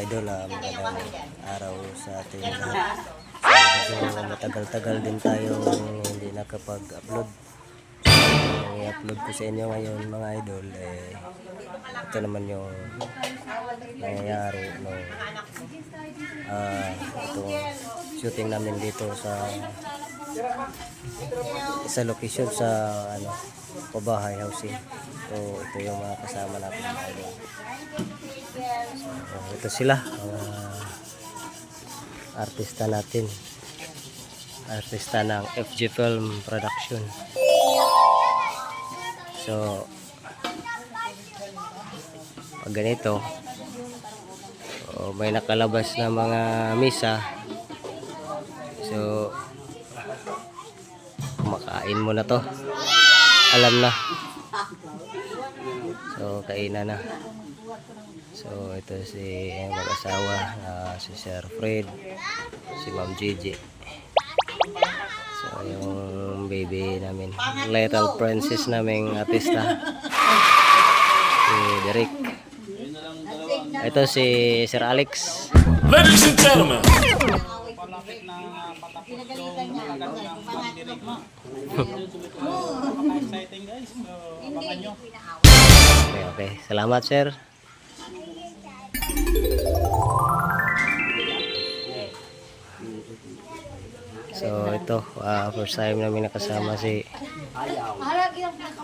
idol, magandang araw sa ating lahat. Medyo matagal-tagal din tayo hindi nakapag-upload. Ang i-upload ko sa inyo ngayon mga idol, ito naman yung nangyayari nung itong shooting namin dito sa location sa pabahay housing. So ito yung mga kasama natin mga idol. So, ito sila mga artista natin, artista ng FG Film Production. So pag ganito, may nakalabas na mga misa, so kumakain mo na to, alam na, so kainan na. So ito si mag-asawa, si Sir Fred, si Ma'am Gigi. So yung baby namin, little princess naming artista, si Derek. Ito si Sir Alex. Ladies and gentlemen. Okay. Salamat, sir. So ito, first time namin nakasama si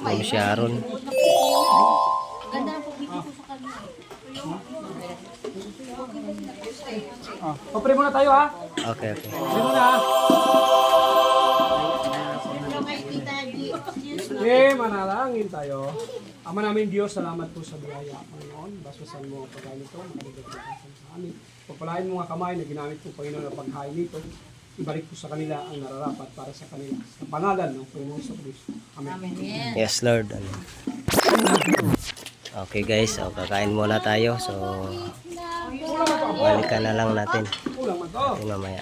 Ma'am Sharon. Pray muna tayo ha. Okay. Pray muna ha. Manalangin tayo. Ama namin Diyos, salamat po sa biyaya, Panginoon. Basbasan mo ang pagkain nito, makalagay sa amin. Pagpalain mo nga kamay na ginamit po, Panginoon, ang pagkain nito. Ibalik po sa kanila ang nararapat para sa kanila. Sa pangalan ng Panginoon sa Kristo. Amen. Yes, Lord. Okay guys, so kakain muna tayo. So balikan na lang natin. Kulang man to. Mamaya.